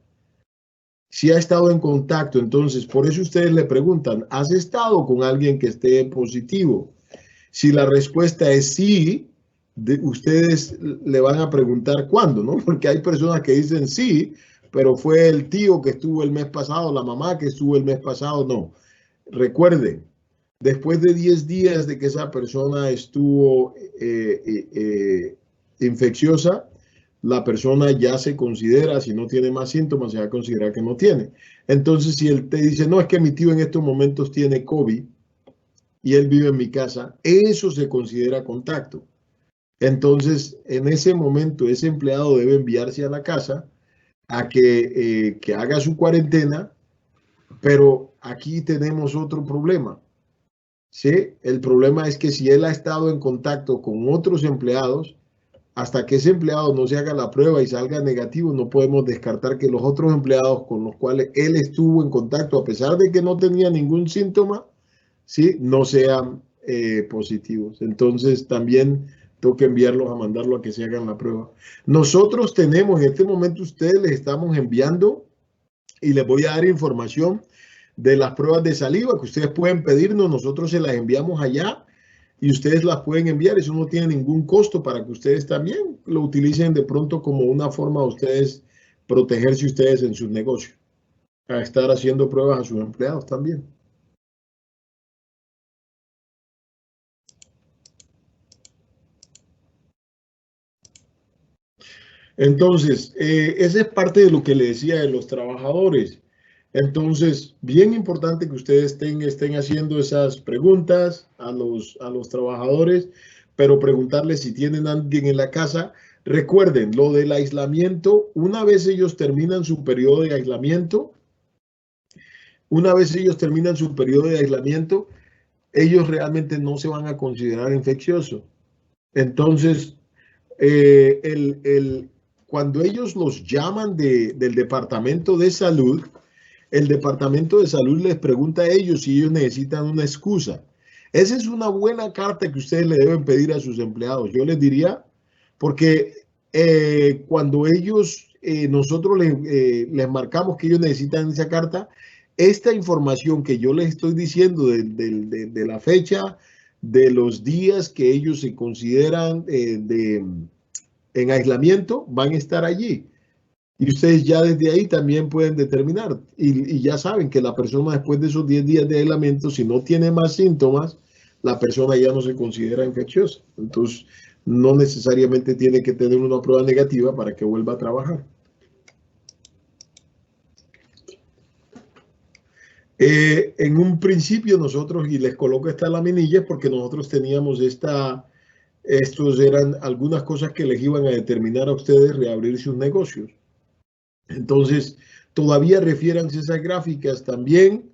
Si ha estado en contacto, entonces, por eso ustedes le preguntan, ¿has estado con alguien que esté positivo? Si la respuesta es sí, ustedes le van a preguntar cuándo, ¿no? Porque hay personas que dicen sí, pero fue el tío que estuvo el mes pasado, la mamá que estuvo el mes pasado, no. Recuerden, después de 10 días de que esa persona estuvo infecciosa, la persona ya se considera, si no tiene más síntomas, se va a considerar que no tiene. Entonces, si él te dice, no, es que mi tío en estos momentos tiene COVID y él vive en mi casa, eso se considera contacto. Entonces, en ese momento, ese empleado debe enviarse a la casa a que haga su cuarentena, pero aquí tenemos otro problema. ¿Sí? El problema es que si él ha estado en contacto con otros empleados, hasta que ese empleado no se haga la prueba y salga negativo, no podemos descartar que los otros empleados con los cuales él estuvo en contacto, a pesar de que no tenía ningún síntoma, ¿sí? No sean positivos. Entonces también toca enviarlos a mandarlo a que se hagan la prueba. Nosotros tenemos en este momento, ustedes les estamos enviando y les voy a dar información de las pruebas de saliva que ustedes pueden pedirnos, nosotros se las enviamos allá y ustedes las pueden enviar, eso no tiene ningún costo para que ustedes también lo utilicen de pronto como una forma de ustedes protegerse ustedes en sus negocios, a estar haciendo pruebas a sus empleados también. Entonces, esa es parte de lo que le decía de los trabajadores. Entonces, bien importante que ustedes estén haciendo esas preguntas a los trabajadores, pero preguntarles si tienen a alguien en la casa. Recuerden, lo del aislamiento, una vez ellos terminan su periodo de aislamiento, ellos realmente no se van a considerar infecciosos. Entonces, cuando ellos los llaman del Departamento de Salud, el Departamento de Salud les pregunta a ellos si ellos necesitan una excusa. Esa es una buena carta que ustedes le deben pedir a sus empleados. Yo les diría, porque cuando nosotros les marcamos que ellos necesitan esa carta, esta información que yo les estoy diciendo de la fecha, de los días que ellos se consideran en aislamiento, van a estar allí. Y ustedes ya desde ahí también pueden determinar. Y ya saben que la persona después de esos 10 días de aislamiento, si no tiene más síntomas, la persona ya no se considera infecciosa. Entonces, no necesariamente tiene que tener una prueba negativa para que vuelva a trabajar. En un principio nosotros, y les coloco esta laminilla porque nosotros teníamos estos eran algunas cosas que les iban a determinar a ustedes reabrir sus negocios. Entonces, todavía refiéranse a esas gráficas también.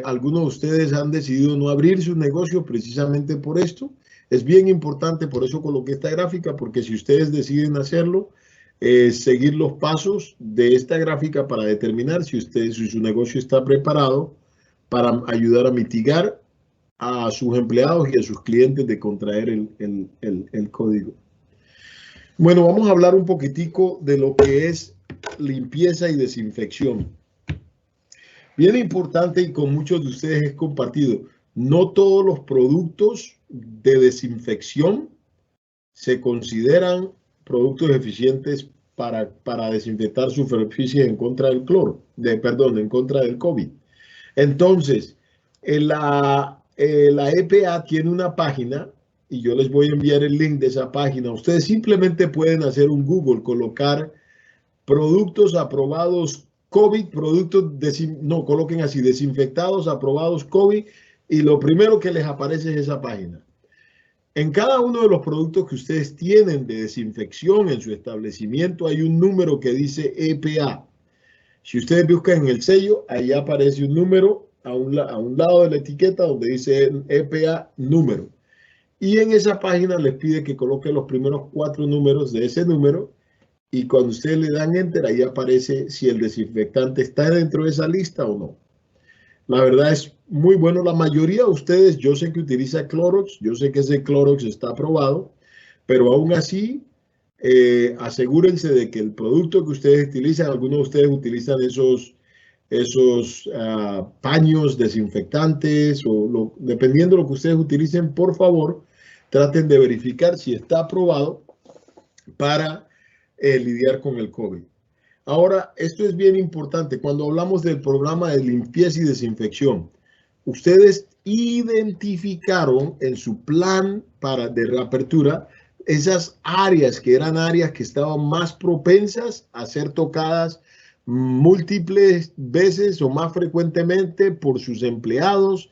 Algunos de ustedes han decidido no abrir sus negocios precisamente por esto. Es bien importante, por eso coloqué esta gráfica, porque si ustedes deciden hacerlo, seguir los pasos de esta gráfica para determinar si su negocio está preparado para ayudar a mitigar a sus empleados y a sus clientes de contraer el código. Bueno, vamos a hablar un poquitico de lo que es limpieza y desinfección. Bien importante, y con muchos de ustedes es compartido, no todos los productos de desinfección se consideran productos eficientes para desinfectar superficies en contra del en contra del COVID. Entonces, la EPA tiene una página, y yo les voy a enviar el link de esa página. Ustedes simplemente pueden hacer un Google, colocar productos aprobados COVID, coloquen así, desinfectados aprobados COVID, y lo primero que les aparece es esa página. En cada uno de los productos que ustedes tienen de desinfección en su establecimiento hay un número que dice EPA. Si ustedes buscan en el sello, ahí aparece un número a un lado de la etiqueta donde dice EPA número. Y en esa página les pide que coloquen los primeros 4 números de ese número, y cuando ustedes le dan Enter, ahí aparece si el desinfectante está dentro de esa lista o no. La verdad es muy bueno. La mayoría de ustedes, yo sé que utiliza Clorox, yo sé que ese Clorox está aprobado, pero aún así, asegúrense de que el producto que ustedes utilizan, algunos de ustedes utilizan esos paños desinfectantes, dependiendo de lo que ustedes utilicen, por favor, traten de verificar si está aprobado para lidiar con el COVID. Ahora, esto es bien importante. Cuando hablamos del programa de limpieza y desinfección, ustedes identificaron en su plan de reapertura esas áreas que eran áreas que estaban más propensas a ser tocadas múltiples veces o más frecuentemente por sus empleados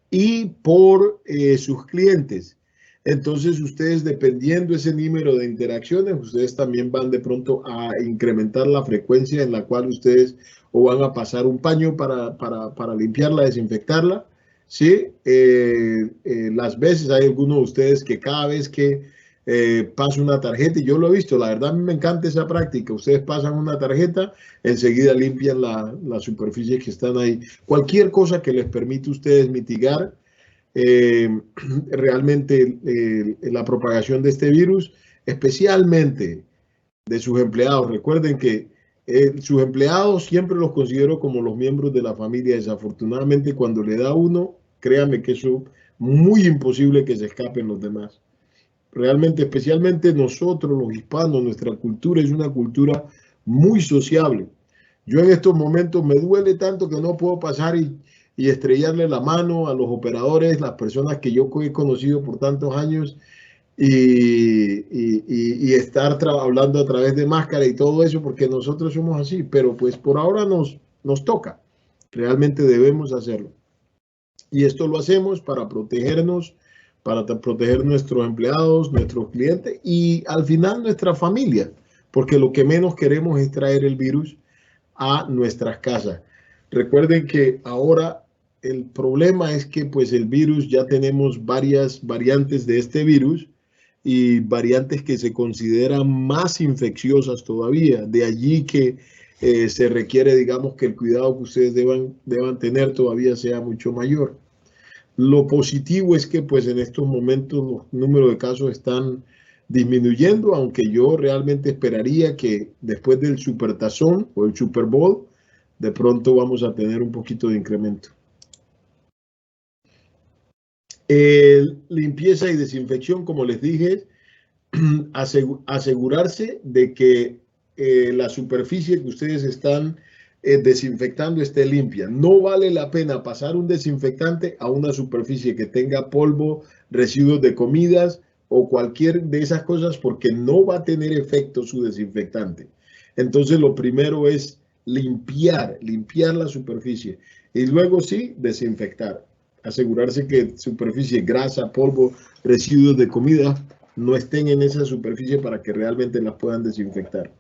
y por sus clientes. Entonces ustedes, dependiendo ese número de interacciones, ustedes también van de pronto a incrementar la frecuencia en la cual ustedes o van a pasar un paño para limpiarla, desinfectarla. ¿Sí? Las veces hay algunos de ustedes que cada vez que pasa una tarjeta, y yo lo he visto, la verdad a mí me encanta esa práctica, ustedes pasan una tarjeta, enseguida limpian las superficies que están ahí. Cualquier cosa que les permita a ustedes mitigar realmente la propagación de este virus, especialmente de sus empleados. Recuerden que sus empleados siempre los considero como los miembros de la familia. Desafortunadamente, cuando le da uno, créanme que eso es muy imposible que se escapen los demás. Realmente, especialmente nosotros los hispanos, nuestra cultura es una cultura muy sociable. Yo en estos momentos me duele tanto que no puedo pasar y estrellarle la mano a los operadores, las personas que yo he conocido por tantos años, y estar hablando a través de máscara y todo eso, porque nosotros somos así, pero pues por ahora nos toca, realmente debemos hacerlo. Y esto lo hacemos para protegernos, para proteger nuestros empleados, nuestros clientes y al final nuestra familia, porque lo que menos queremos es traer el virus a nuestras casas. Recuerden que ahora el problema es que pues el virus, ya tenemos varias variantes de este virus y variantes que se consideran más infecciosas todavía. De allí que se requiere, digamos, que el cuidado que ustedes deban tener todavía sea mucho mayor. Lo positivo es que pues en estos momentos los números de casos están disminuyendo, aunque yo realmente esperaría que después del Supertazón o el Super Bowl, de pronto vamos a tener un poquito de incremento. Limpieza y desinfección, como les dije, asegurarse de que la superficie que ustedes están desinfectando esté limpia. No vale la pena pasar un desinfectante a una superficie que tenga polvo, residuos de comidas o cualquier de esas cosas porque no va a tener efecto su desinfectante. Entonces lo primero es limpiar la superficie y luego sí desinfectar. Asegurarse que superficie, grasa, polvo, residuos de comida no estén en esa superficie para que realmente las puedan desinfectar.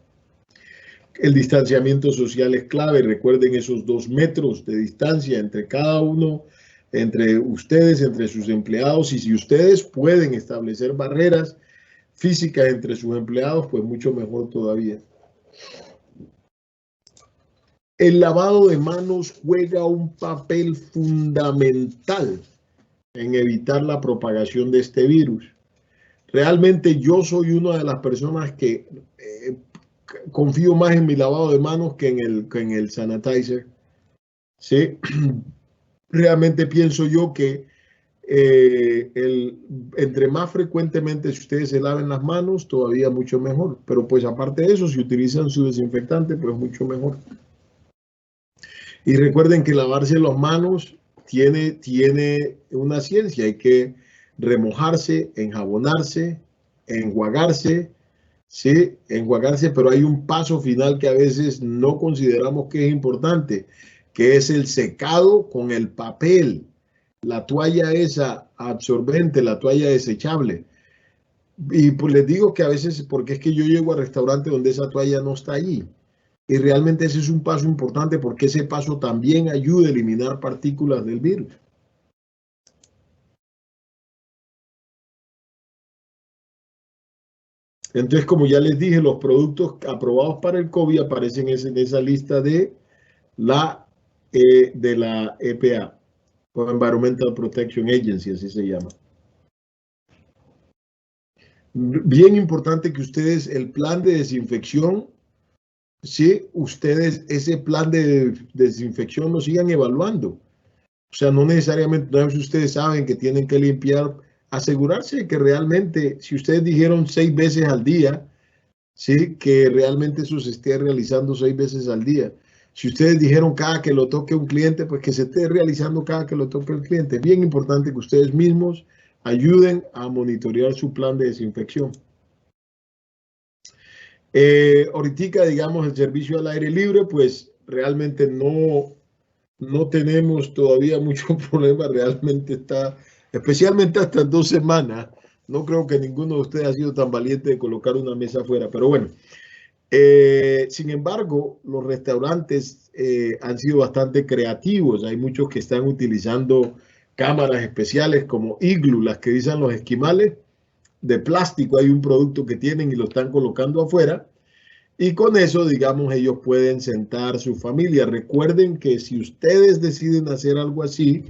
El distanciamiento social es clave. Recuerden esos 2 metros de distancia entre cada uno, entre ustedes, entre sus empleados. Y si ustedes pueden establecer barreras físicas entre sus empleados, pues mucho mejor todavía. El lavado de manos juega un papel fundamental en evitar la propagación de este virus. Realmente yo soy una de las personas que confío más en mi lavado de manos que en el sanitizer. ¿Sí? Realmente pienso yo que entre más frecuentemente si ustedes se laven las manos, todavía mucho mejor. Pero pues aparte de eso, si utilizan su desinfectante, pues mucho mejor. Y recuerden que lavarse las manos tiene una ciencia. Hay que remojarse, enjabonarse, enjuagarse, ¿sí? Enjuagarse, pero hay un paso final que a veces no consideramos que es importante, que es el secado con el papel, la toalla esa absorbente, la toalla desechable. Y pues les digo que a veces, porque es que yo llego al restaurante donde esa toalla no está allí. Y realmente ese es un paso importante porque ese paso también ayuda a eliminar partículas del virus. Entonces, como ya les dije, los productos aprobados para el COVID aparecen en esa lista de la EPA, o Environmental Protection Agency, así se llama. Bien importante que ustedes, el plan de desinfección, sí, ustedes ese plan de desinfección lo sigan evaluando. O sea, no necesariamente, una vez ustedes saben que tienen que limpiar, asegurarse de que realmente, si ustedes dijeron 6 veces al día, sí, que realmente eso se esté realizando 6 veces al día. Si ustedes dijeron cada que lo toque un cliente, pues que se esté realizando cada que lo toque el cliente. Es bien importante que ustedes mismos ayuden a monitorear su plan de desinfección. Ahorita, digamos, el servicio al aire libre, pues realmente no tenemos todavía mucho problema. Realmente está, especialmente hasta 2 semanas. No creo que ninguno de ustedes ha sido tan valiente de colocar una mesa afuera, pero bueno. Sin embargo, los restaurantes han sido bastante creativos. Hay muchos que están utilizando cámaras especiales como Igloo, las que dicen los esquimales, de plástico. Hay un producto que tienen y lo están colocando afuera. Y con eso, digamos, ellos pueden sentar su familia. Recuerden que si ustedes deciden hacer algo así,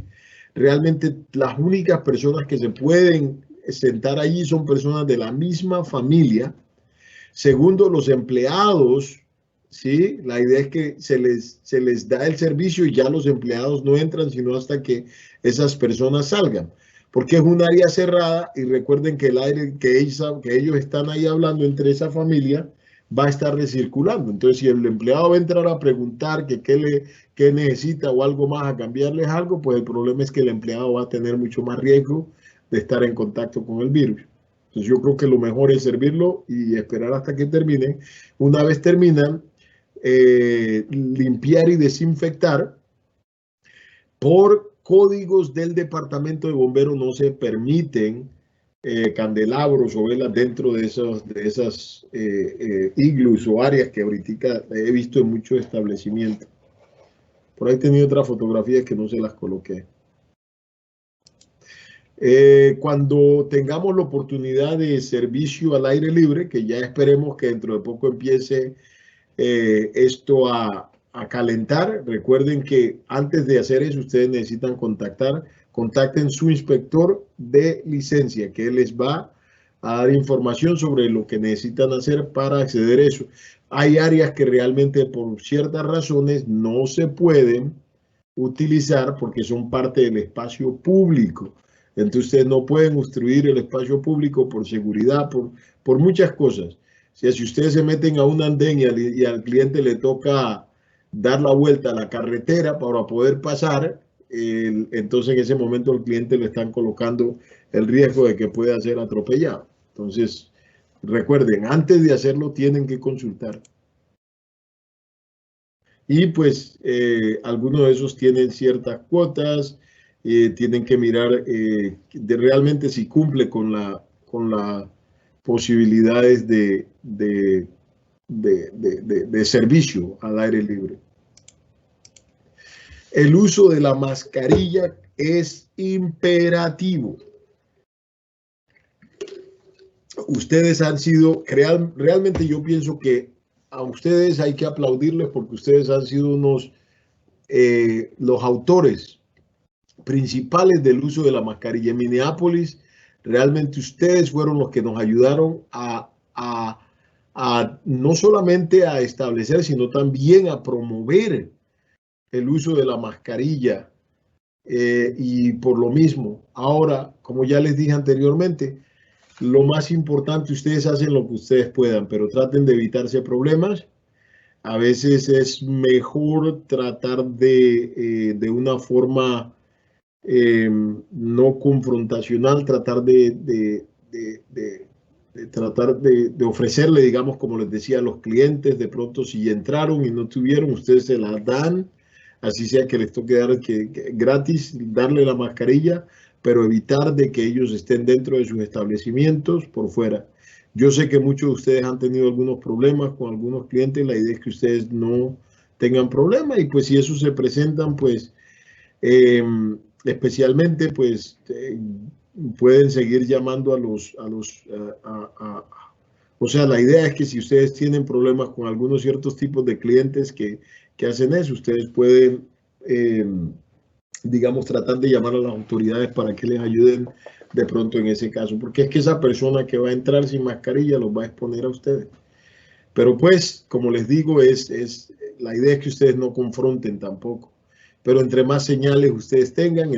realmente las únicas personas que se pueden sentar allí son personas de la misma familia. Segundo, los empleados, ¿sí? La idea es que se les da el servicio y ya los empleados no entran sino hasta que esas personas salgan. Porque es un área cerrada y recuerden que el aire que ellos están ahí hablando entre esa familia va a estar recirculando. Entonces, si el empleado va a entrar a preguntar que qué necesita o algo más, a cambiarles algo, pues el problema es que el empleado va a tener mucho más riesgo de estar en contacto con el virus. Entonces yo creo que lo mejor es servirlo y esperar hasta que termine. Una vez terminan, limpiar y desinfectar. Por códigos del Departamento de Bomberos no se permiten candelabros o velas dentro de esas iglus o áreas que ahorita he visto en muchos establecimientos. Por ahí tenía otras fotografías que no se las coloqué. Cuando tengamos la oportunidad de servicio al aire libre, que ya esperemos que dentro de poco empiece esto a calentar, recuerden que antes de hacer eso ustedes necesitan contacten su inspector de licencia, que les va a dar información sobre lo que necesitan hacer para acceder a eso. Hay áreas que realmente por ciertas razones no se pueden utilizar porque son parte del espacio público. Entonces ustedes no pueden obstruir el espacio público por seguridad, por muchas cosas. O sea, si ustedes se meten a un andén y al cliente le toca dar la vuelta a la carretera para poder pasar, entonces en ese momento al cliente le están colocando el riesgo de que pueda ser atropellado. Entonces, recuerden, antes de hacerlo tienen que consultar. Y pues algunos de esos tienen ciertas cuotas, tienen que mirar realmente si cumple con las posibilidades de servicio al aire libre. El uso de la mascarilla es imperativo. Ustedes han sido, realmente yo pienso que a ustedes hay que aplaudirles porque ustedes han sido los autores principales del uso de la mascarilla. En Minneapolis, realmente ustedes fueron los que nos ayudaron a no solamente a establecer, sino también a promover el uso de la mascarilla. Y por lo mismo, ahora, como ya les dije anteriormente, lo más importante, ustedes hacen lo que ustedes puedan, pero traten de evitarse problemas. A veces es mejor tratar de una forma no confrontacional, tratar de tratar de ofrecerle, digamos, como les decía a los clientes, de pronto si entraron y no tuvieron, ustedes se la dan, así sea que les toque dar gratis, darle la mascarilla, pero evitar de que ellos estén dentro de sus establecimientos por fuera. Yo sé que muchos de ustedes han tenido algunos problemas con algunos clientes, la idea es que ustedes no tengan problemas y pues si eso se presentan, pues especialmente pues pueden seguir llamando o sea, la idea es que si ustedes tienen problemas con algunos ciertos tipos de clientes que hacen eso, ustedes pueden digamos, tratar de llamar a las autoridades para que les ayuden de pronto en ese caso, porque es que esa persona que va a entrar sin mascarilla los va a exponer a ustedes. Pero pues, como les digo, la idea es que ustedes no confronten tampoco, pero entre más señales ustedes tengan,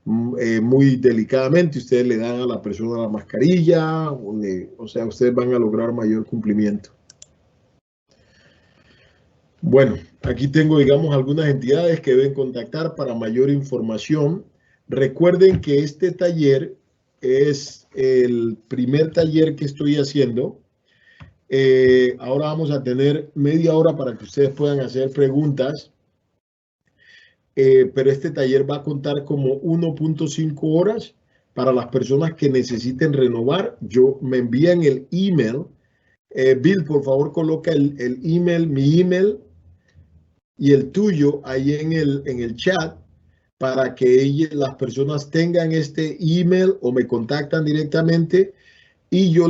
muy delicadamente ustedes le dan a la persona la mascarilla, o sea, ustedes van a lograr mayor cumplimiento. Bueno, aquí tengo, digamos, algunas entidades que deben contactar para mayor información. Recuerden que este taller es el primer taller que estoy haciendo. Ahora vamos a tener media hora para que ustedes puedan hacer preguntas. Pero este taller va a contar como 1.5 horas para las personas que necesiten renovar. Me envían el email. Bill, por favor, coloca el email, mi email y el tuyo ahí en el chat para que las personas tengan este email o me contactan directamente y yo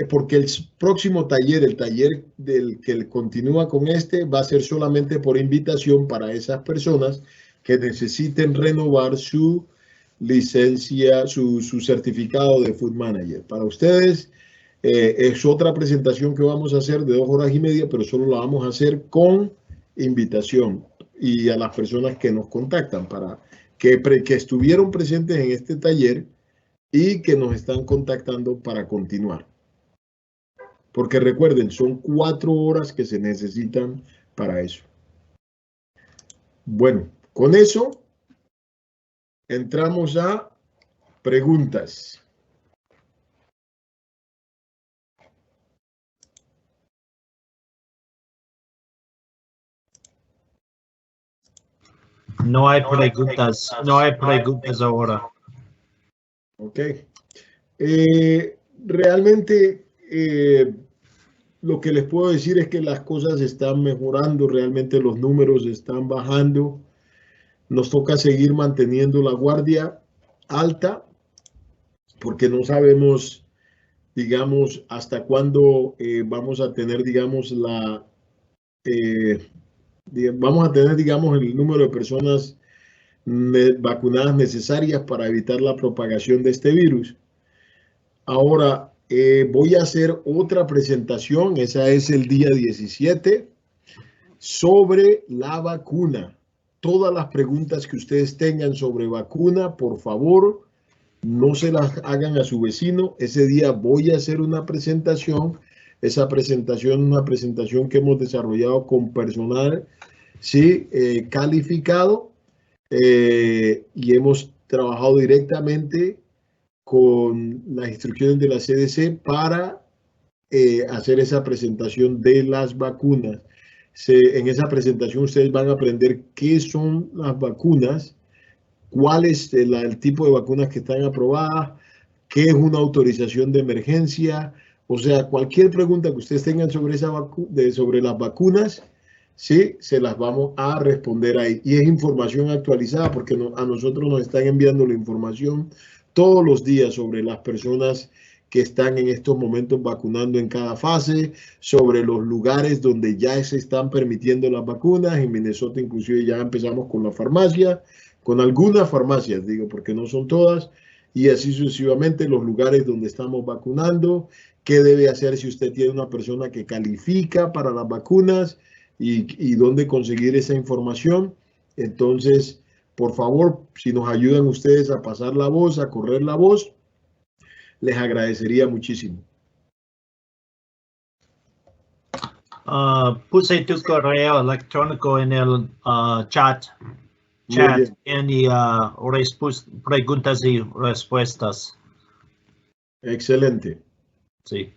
porque el próximo taller, el taller del que continúa con va a ser solamente por invitación para esas personas que necesiten renovar su licencia, su certificado de Food Manager. Para ustedes es otra presentación que vamos a hacer de 2 horas y media, pero solo la vamos a hacer con invitación y a las personas que nos contactan para que estuvieron presentes en este taller y que nos están contactando para continuar. Porque recuerden, son 4 horas que se necesitan para eso. Bueno, con eso entramos a preguntas. No hay preguntas, no hay preguntas ahora. Ok. Realmente lo que les puedo decir es que las cosas están mejorando, realmente los números están bajando. Nos toca seguir manteniendo la guardia alta porque no sabemos, digamos, hasta cuándo vamos a tener, digamos, vamos a tener, digamos, el número de personas vacunadas necesarias para evitar la propagación de este virus. Ahora, voy a hacer otra presentación, esa es el día 17, sobre la vacuna. Todas las preguntas que ustedes tengan sobre vacuna, por favor, no se las hagan a su vecino. Ese día voy a hacer una presentación. Esa presentación es una presentación que hemos desarrollado con personal ¿sí? Calificado y hemos trabajado directamente con las instrucciones de la CDC para hacer esa presentación de las vacunas. En esa presentación ustedes van a aprender qué son las vacunas, cuál es el tipo de vacunas que están aprobadas, qué es una autorización de emergencia. O sea, cualquier pregunta que ustedes tengan sobre, sobre las vacunas, sí, se las vamos a responder ahí. Y es información actualizada porque a nosotros nos están enviando la información todos los días sobre las personas que están en estos momentos vacunando en cada fase, sobre los lugares donde ya se están permitiendo las vacunas. En Minnesota inclusive ya empezamos con la farmacia, con algunas farmacias, digo, porque no son todas, y así sucesivamente los lugares donde estamos vacunando, qué debe hacer si usted tiene una persona que califica para las vacunas y dónde conseguir esa información. Entonces, por favor, si nos ayudan ustedes a pasar la voz, a correr la voz, les agradecería muchísimo. Puse tu correo electrónico en el chat y preguntas y respuestas. Excelente. Sí.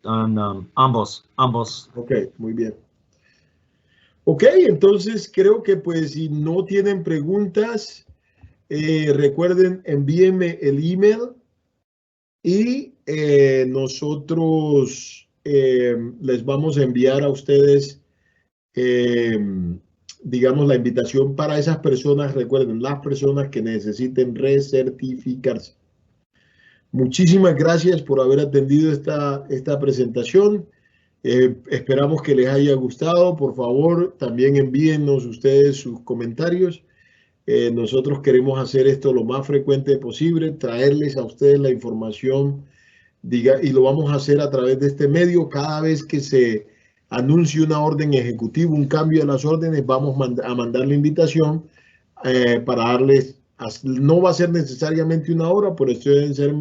Ambos. Ok, muy bien. Ok, entonces creo que pues si no tienen preguntas, recuerden, envíenme el email y nosotros les vamos a enviar a ustedes, digamos, la invitación para esas personas. Recuerden, las personas que necesiten recertificarse. Muchísimas gracias por haber atendido esta presentación. Esperamos que les haya gustado. Por favor, también envíennos ustedes sus comentarios. Nosotros queremos hacer esto lo más frecuente posible, traerles a ustedes la información, y lo vamos a hacer a través de este medio. Cada vez que se anuncie una orden ejecutiva, un cambio de las órdenes, vamos a mandar la invitación para darles, no va a ser necesariamente una hora, pero esto deben ser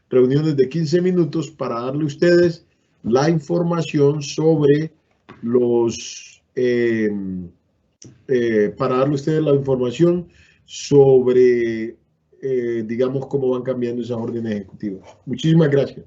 reuniones de 15 minutos para darle a ustedes la información sobre para darle a ustedes la información sobre, digamos, cómo van cambiando esas órdenes ejecutivas. Muchísimas gracias.